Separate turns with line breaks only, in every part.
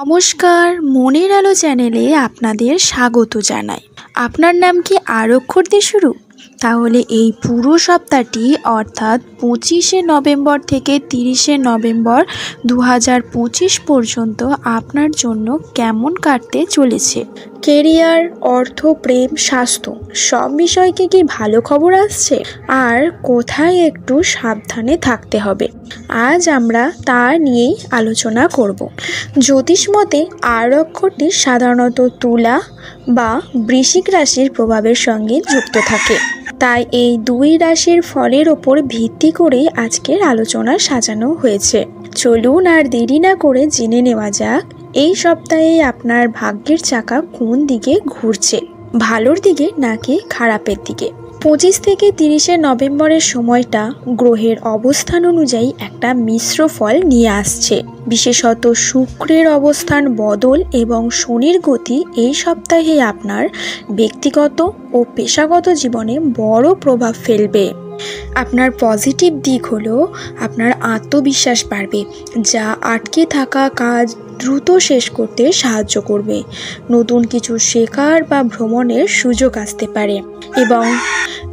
নমস্কার, মনের আলো চ্যানেলে আপনাদের স্বাগত জানাই। আপনার নাম কি আর অক্ষর দিয়ে শুরু? তাহলে এই পুরো সপ্তাহটি অর্থাৎ 25শে নভেম্বর থেকে 30শে নভেম্বর 2025 পর্যন্ত আপনার জন্য কেমন কাটতে চলেছে? কেরিয়ার, অর্থ, প্রেম, স্বাস্থ্য সব বিষয়কে কি ভালো খবর আসছে? আর কোথায় একটু সাবধানে থাকতে হবে? আজ আমরা তা নিয়েই আলোচনা করব। জ্যোতিষ মতে আর অক্ষরটি সাধারণত তুলা বা বৃশ্চিক রাশির প্রভাবের সঙ্গে যুক্ত থাকে। তাই এই দুই রাশির ফলের ওপর ভিত্তি করে আজকের আলোচনা সাজানো হয়েছে। চলুন আর দেরি না করে জেনে নেওয়া যাক এই সপ্তাহে আপনার ভাগ্যের চাকা কোন দিকে ঘুরছে, ভালোর দিকে নাকি খারাপের দিকে। 25 থেকে 30শে নভেম্বরের সময়টা গ্রহের অবস্থান অনুযায়ী একটা মিশ্র ফল নিয়ে আসছে। বিশেষত শুক্রের অবস্থান বদল এবং শনির গতি এই সপ্তাহে আপনার ব্যক্তিগত ও পেশাগত জীবনে বড় প্রভাব ফেলবে। আপনার পজিটিভ দিক হলো আপনার আত্মবিশ্বাস বাড়বে, যা আটকে থাকা কাজ দ্রুত শেষ করতে সাহায্য করবে। নতুন কিছু শেখার বা ভ্রমণের সুযোগ আসতে পারে। এবং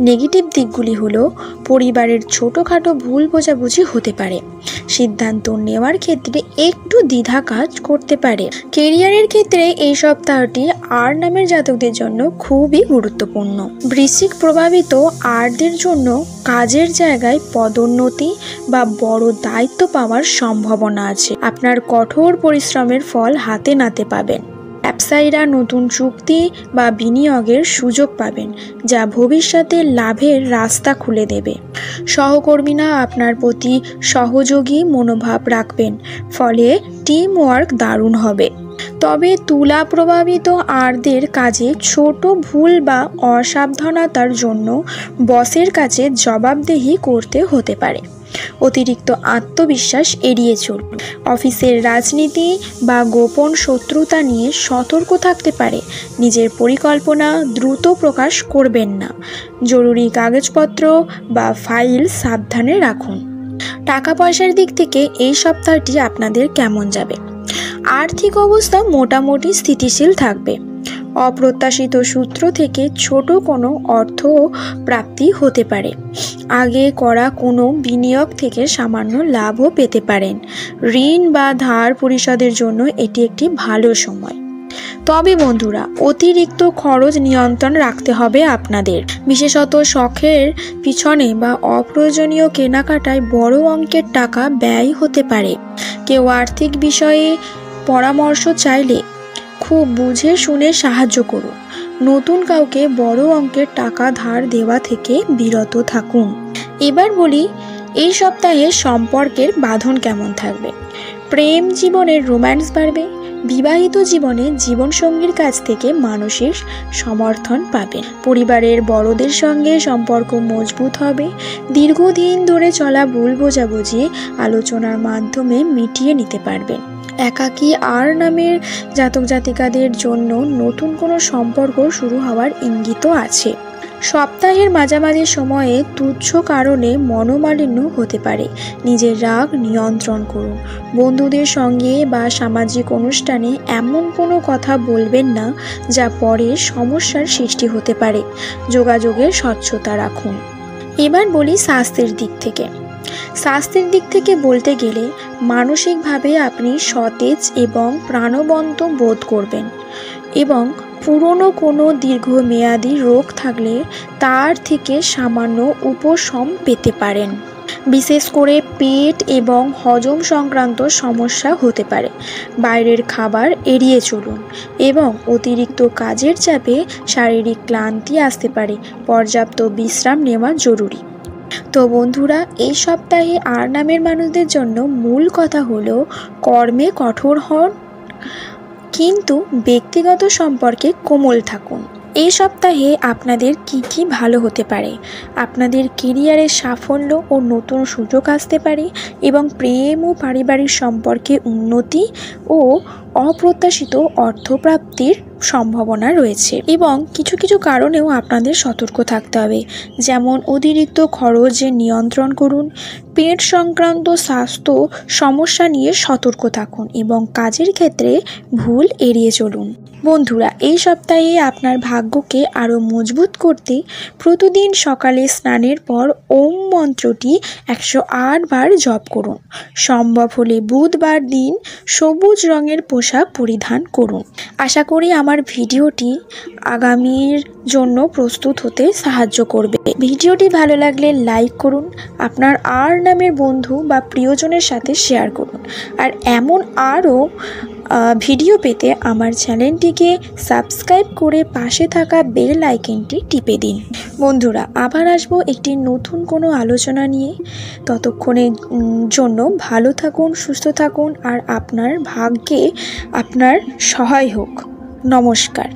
নেগেটিভ দিকগুলি হলো পরিবারের ছোটোখাটো ভুল বোঝাবুঝি হতে পারে। সিদ্ধান্ত নেওয়ার ক্ষেত্রে একটু দ্বিধা কাজ করতে পারে। কেরিয়ারের ক্ষেত্রে এই সপ্তাহটি আর নামের জাতকদের জন্য খুবই গুরুত্বপূর্ণ। বৃশ্চিক প্রভাবিত আরদের জন্য কাজের জায়গায় পদোন্নতি বা বড় দায়িত্ব পাওয়ার সম্ভাবনা আছে। আপনার কঠোর পরিশ্রমের ফল হাতে নাতে পাবেন। ব্যবসায়ীরা নতুন চুক্তি বা বিনিয়োগের সুযোগ পাবেন, যা ভবিষ্যতে লাভের রাস্তা খুলে দেবে। সহকর্মীরা আপনার প্রতি সহযোগী মনোভাব রাখবেন, ফলে টিম ওয়ার্ক দারুণ হবে। তবে তুলা প্রভাবিত আরদের কাজে ছোট ভুল বা অসাবধানতার জন্য বসের কাছে জবাবদিহি করতে হতে পারে। অতিরিক্ত আত্মবিশ্বাস এড়িয়ে চলুন। অফিসের রাজনীতি বা গোপন শত্রুতা নিয়ে সতর্ক থাকতে পারে। নিজের পরিকল্পনা দ্রুত প্রকাশ করবেন না। জরুরি কাগজপত্র বা ফাইল সাবধানে রাখুন। টাকা পয়সার দিক থেকে এই সপ্তাহটি আপনাদের কেমন যাবে? আর্থিক অবস্থা মোটামুটি স্থিতিশীল থাকবে। অপ্রত্যাশিত সূত্র থেকে ছোট কোনো অর্থ প্রাপ্তি হতে পারে। আগে করা কোনো বিনিয়োগ থেকে সামান্য লাভও পেতে পারেন। ঋণ বা ধার পরিশোধের জন্য এটি একটি ভালো সময়। তবে বন্ধুরা, অতিরিক্ত খরচ নিয়ন্ত্রণ রাখতে হবে আপনাদের। বিশেষত শখের পিছনে বা অপ্রয়োজনীয় কেনাকাটায় বড় অঙ্কের টাকা ব্যয় হতে পারে। কেউ আর্থিক বিষয়ে পরামর্শ চাইলে খুব বুঝে শুনে সাহায্য করুন। নতুন কাউকে বড় অঙ্কের টাকা ধার দেওয়া থেকে বিরত থাকুন। এবার বলি এই সপ্তাহে সম্পর্কের বাঁধন কেমন থাকবে। প্রেম জীবনের রোম্যান্স বাড়বে। বিবাহিত জীবনে জীবনসঙ্গীর কাছ থেকে মানসিক সমর্থন পাবেন। পরিবারের বড়দের সঙ্গে সম্পর্ক মজবুত হবে। দীর্ঘদিন ধরে চলা ভুল বোঝাবুঝি আলোচনার মাধ্যমে মিটিয়ে নিতে পারবেন। একাকী আর নামের জাতক জাতিকাদের জন্য নতুন কোনো সম্পর্ক শুরু হওয়ার ইঙ্গিতও আছে। সপ্তাহের মাঝামাঝি সময়ে তুচ্ছ কারণে মনোমালিন্য হতে পারে। নিজের রাগ নিয়ন্ত্রণ করুন। বন্ধুদের সঙ্গে বা সামাজিক অনুষ্ঠানে এমন কোনো কথা বলবেন না যা পরে সমস্যার সৃষ্টি হতে পারে। যোগাযোগের স্বচ্ছতা রাখুন। এবার বলি স্বাস্থ্যের দিক থেকে। স্বাস্থ্যের দিক থেকে বলতে গেলে মানসিকভাবে আপনি সতেজ এবং প্রাণবন্ত বোধ করবেন এবং পুরনো কোনো দীর্ঘমেয়াদী রোগ থাকলে তার থেকে সামান্য উপশম পেতে পারেন। বিশেষ করে পেট এবং হজম সংক্রান্ত সমস্যা হতে পারে। বাইরের খাবার এড়িয়ে চলুন এবং অতিরিক্ত কাজের চাপে শারীরিক ক্লান্তি আসতে পারে। পর্যাপ্ত বিশ্রাম নেওয়া জরুরি। তো বন্ধুরা, এই সপ্তাহে আর নামের মানুষদের জন্য মূল কথা হলো কর্মে কঠোর হন, কিন্তু ব্যক্তিগত সম্পর্কে কোমল থাকুন এই সপ্তাহে আপনাদের কি ভালো হতে পারে। আপনাদের কেরিয়ারের সাফল্য ও নতুন সুযোগ আসতে পারে এবং প্রেম ও পারিবারিক সম্পর্কে উন্নতি ও অপ্রত্যাশিত অর্থপ্রাপ্তির সম্ভাবনা রয়েছে এবং কিছু কারণেও আপনাদের সতর্ক থাকতে হবে, যেমন অতিরিক্ত খরচে নিয়ন্ত্রণ করুন, পেট সংক্রান্ত স্বাস্থ্য সমস্যা নিয়ে সতর্ক থাকুন এবং কাজের ক্ষেত্রে ভুল এড়িয়ে চলুন। বন্ধুরা, এই সপ্তাহে আপনার ভাগ্যকে আরও মজবুত করতে প্রতিদিন সকালে স্নানের পর ওম মন্ত্রটি 108 বার জপ করুন। সম্ভব হলে বুধবার দিন সবুজ রঙের পোশাক পরিধান করুন। আশা করি আমার ভিডিওটি আগামীর জন্য প্রস্তুত হতে সাহায্য করবে। ভিডিওটি ভালো লাগলে লাইক করুন, আপনার নামের বন্ধু বা প্রিয়জনের সাথে শেয়ার করুন। আর এমন আরও ভিডিও পেতে আমার চ্যানেলটিকে সাবস্ক্রাইব করে পাশে থাকা বেল আইকনটি টিপে দিন। বন্ধুরা, আবার আসবো একটি নতুন কোনো আলোচনা নিয়ে। ততক্ষণের জন্য ভালো থাকুন, সুস্থ থাকুন আর আপনার ভাগ্যে আপনার সহায় হোক। নমস্কার।